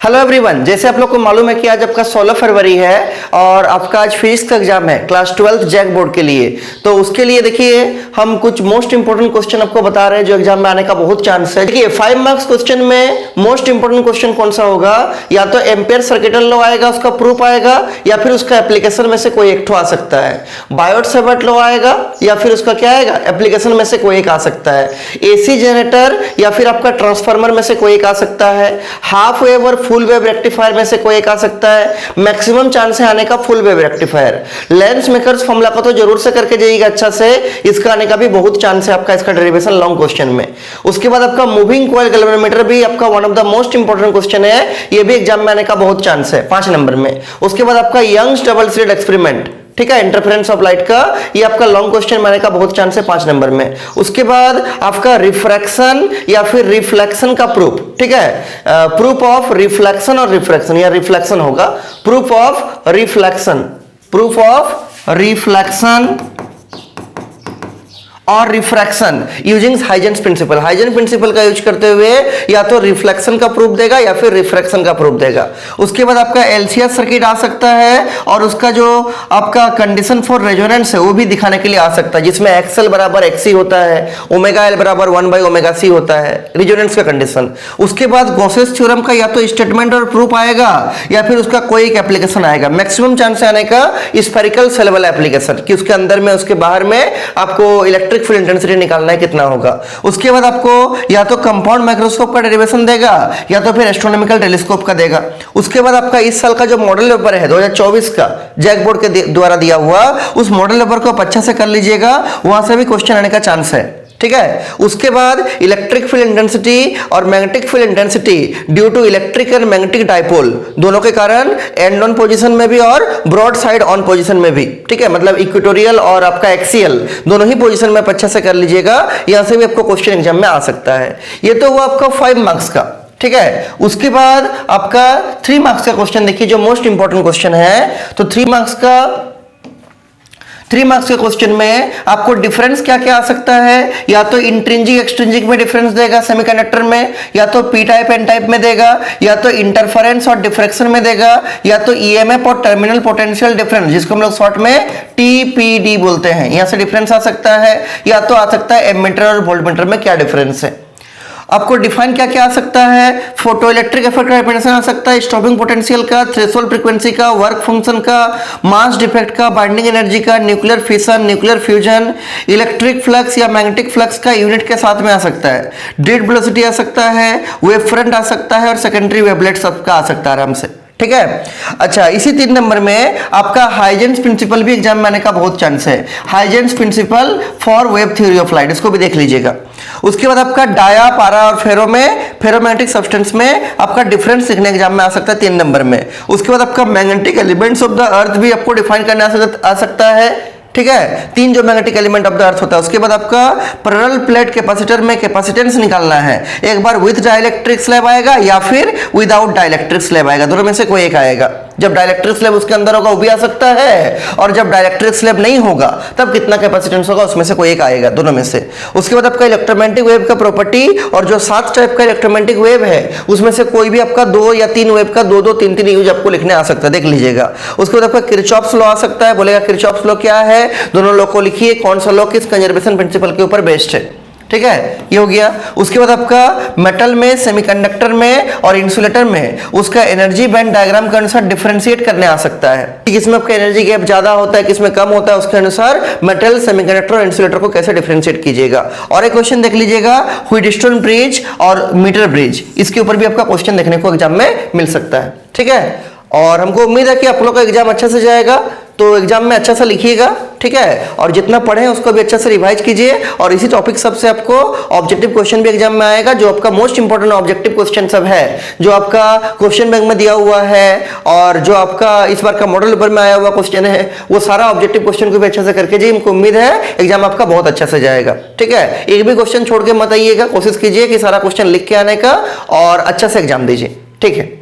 Hello everyone, जैसे आप लोग को मालूम है कि आज आपका 16 फरवरी है और आपका आज फिजिक्स का एग्जाम है क्लास 12th जैक बोर्ड के लिए। तो उसके लिए देखिए हम कुछ मोस्ट इंपोर्टेंट क्वेश्चन आपको बता रहे हैं जो एग्जाम में आने का बहुत चांस है। देखिए 5 मार्क्स क्वेश्चन में मोस्ट इंपोर्टेंट क्वेश्चन कौन सा होगा, या तो एम्पियर सर्किटल लॉ आएगा, उसका प्रूफ आएगा, या फिर उसका एप्लीकेशन में से कोई एक आ सकता है। बायोट सेवर्ट लॉ आएगा या फिर उसका क्या आएगा, एप्लीकेशन में से कोई एक आ सकता है। एसी जनरेटर या फिर आपका ट्रांसफार्मर में से कोई एक आ सकता है। हाफ वेव और फुल वेव रेक्टिफायर में से कोई एक आ सकता है। मैक्सिमम चांस है आने का full wave rectifier. Lens makers formula को तो जरूर से करके जाइएगा अच्छा से, इसका आने का भी बहुत चांस है आपका इसका डेरिवेशन लॉन्ग क्वेश्चन में। उसके बाद आपका मूविंग कॉइल गैल्वेनोमीटर भी आपका one of the most important question है, ये भी एग्जाम में आने का बहुत चांस है 5 नंबर में। उसके बाद आपका यंग्स डबल स्लिट एक्सपेरिमेंट, ठीक है, इंटरफेरेंस ऑफ लाइट का, ये आपका लॉन्ग क्वेश्चन में आने का बहुत चांस है 5 नंबर में। उसके बाद आपका रिफ्रैक्शन या फिर रिफ्लेक्शन का प्रूफ, ठीक है, प्रूफ ऑफ रिफ्लेक्शन और रिफ्रैक्शन, या रिफ्लेक्शन होगा, प्रूफ ऑफ रिफ्लेक्शन और refraction using Huygens principle. Huygens principle का यूज करते हुए या तो रिफ्लेक्शन का प्रूफ देगा या फिर रिफ्रैक्शन का प्रूफ देगा। उसके बाद आपका एलसीएस सर्किट आ सकता है और उसका जो आपका कंडीशन फॉर रेजोनेंस है वो भी दिखाने के लिए आ सकता है, जिसमें एक्सएल बराबर एक्सी होता है, ओमेगा एल बराबर 1/ओमेगा-c होता है, रेजोनेंस का कंडीशन। उसके बाद गॉसेस थ्योरम का या तो स्टेटमेंट और प्रूफ आएगा या फिर उसका कोई एक एप्लीकेशन आएगा। मैक्सिमम चांस है आने का स्फेरिकल सेल वाला एप्लीकेशन, कि उसके अंदर में उसके बाहर में आपको इलेक्ट्रिक फील्ड इंटेंसिटी निकालना है कितना होगा। उसके बाद आपको या तो कंपाउंड माइक्रोस्कोप का डेरिवेशन देगा या तो फिर एस्ट्रोनॉमिकल टेलीस्कोप का देगा। उसके बाद आपका इस साल का जो मॉडल पेपर है 2024 का जैक बोर्ड के द्वारा दिया हुआ, उस मॉडल पेपर को आप अच्छा से कर लीजिएगा, वहां से भी क्वेश्चन आने का चांस है, ठीक है। उसके बाद इलेक्ट्रिक फील्ड इंटेंसिटी और magnetic field intensity due to electric and magnetic dipole, दोनों के कारण एंड ऑन पोजीशन में भी और ब्रॉड साइड ऑन पोजीशन में भी, ठीक है, मतलब इक्वेटोरियल और आपका एक्सियल दोनों ही पोजीशन में आप अच्छा से कर लीजिएगा, यहां से भी आपको क्वेश्चन एग्जाम में आ सकता है। ये तो हुआ आपका 5 मार्क्स का, ठीक है। उसके बाद आपका 3 मार्क्स का क्वेश्चन देखिए जो मोस्ट इंपॉर्टेंट क्वेश्चन है। तो 3 मार्क्स के क्वेश्चन में आपको डिफरेंस क्या क्या आ सकता है, या तो इंट्रिंसिक एक्सट्रिंसिक में डिफरेंस देगा सेमीकंडक्टर में, या तो पी टाइप एन टाइप में देगा, या तो इंटरफेरेंस और डिफ्रैक्शन में देगा, या तो ईएमएफ और टर्मिनल पोटेंशियल डिफरेंस, जिसको हम लोग शॉर्ट में टीपीडी बोलते हैं, यहां से डिफरेंस आ सकता है। या तो आ सकता है एमीटर और वोल्टमीटर में क्या डिफरेंस है। आपको डिफाइन क्या क्या आ सकता है, फोटो इलेक्ट्रिक इफेक्ट का डिफरेंस आ सकता है, स्टॉपिंग पोटेंशियल का, थ्रेशोल्ड फ्रीक्वेंसी का, वर्क फंक्शन का, मास डिफेक्ट का, बाइंडिंग एनर्जी का, nuclear fission, nuclear fusion, electric flux या मैग्नेटिक फ्लक्स का यूनिट के साथ में आ सकता है, ड्रिफ्ट वेलोसिटी आ सकता है, वेव फ्रंट आ सकता है और सेकेंडरी वेवलेट सबका आ सकता है आराम से, ठीक है। अच्छा, इसी 3 नंबर में आपका हाइजेंस प्रिंसिपल भी एग्जाम में आने का बहुत चांस है। Huygens principle for wave theory of light, इसको भी देख लीजिएगा। उसके बाद आपका डाया, पारा और फेरोमैग्नेटिक सब्सटेंस में आपका डिफरेंस लिखने एग्जाम में आ सकता है 3 नंबर में। उसके बाद आपका magnetic elements of the earth भी आपको डिफाइन करने आ सकता है, ठीक है, 3 जो magnetic element of the earth होता है। उसके बाद आपका पैरेलल प्लेट कैपेसिटर में कैपेसिटेंस निकालना है, एक बार विद डाइलेक्ट्रिक स्लैब आएगा या फिर विदाउट डाइलेक्ट्रिक स्लैब आएगा, दोनों में से कोई एक आएगा। जब डाइलेक्ट्रिक स्लैब उसके अंदर होगा वो भी आ सकता है, और जब डाइलेक्ट्रिक स्लैब नहीं होगा तब कितना कैपेसिटेंस होगा उसमें से कोई एक आएगा, दोनों में से। उसके बाद आपका इलेक्ट्रोमैग्नेटिक वेव का प्रॉपर्टी, और जो 7 टाइप का इलेक्ट्रोमैग्नेटिक वेव है उसमें से कोई भी आपका 2 या 3 वेव का 2-2, 3-3 यूज आपको लिखने आ सकता है, देख लीजिएगा। उसके बाद आपका किरचॉफ्स लॉ आ सकता है, बोलेगा किरचॉफ्स लॉ क्या है, दोनों लॉ को लिखिए, कौन सा लॉ किस कंजर्वेशन प्रिंसिपल के ऊपर बेस्ड है, ठीक है, ये हो गया। उसके बाद आपका मेटल में, सेमीकंडक्टर में और इंसुलेटर में उसका एनर्जी बैंड डायग्राम के अनुसार डिफरेंशिएट करने आ सकता है, किसमें आपका एनर्जी गैप ज्यादा होता है, किसमें कम होता है, उसके अनुसार मेटल, सेमीकंडक्टर और इंसुलेटर को कैसे डिफरेंशिएट कीजिएगा। और एक क्वेश्चन देख लीजिएगा, व्हीटस्टोन ब्रिज और मीटर ब्रिज, इसके ऊपर भी आपका क्वेश्चन देखने को एग्जाम में मिल सकता है, ठीक है। और हमको उम्मीद है कि आप लोग का एग्जाम अच्छा से जाएगा, तो एग्जाम में अच्छा सा लिखिएगा, ठीक है, और जितना पढ़ें उसको भी अच्छा से रिवाइज कीजिए। और इसी टॉपिक सब से आपको ऑब्जेक्टिव क्वेश्चन भी एग्जाम में आएगा, जो आपका मोस्ट इंपोर्टेंट ऑब्जेक्टिव क्वेश्चन सब है, जो आपका क्वेश्चन बैंक में दिया हुआ है और जो आपका इस बार का मॉडल पेपर में आया हुआ क्वेश्चन है, वो सारा ऑब्जेक्टिव क्वेश्चन को भी अच्छा से करके जाइए। हमको उम्मीद है एग्जाम आपका बहुत अच्छा से जाएगा, ठीक है। एक भी क्वेश्चन छोड़ के मत आइएगा, कोशिश कीजिए कि सारा क्वेश्चन लिख के आने का और अच्छा से एग्जाम दीजिए, ठीक है।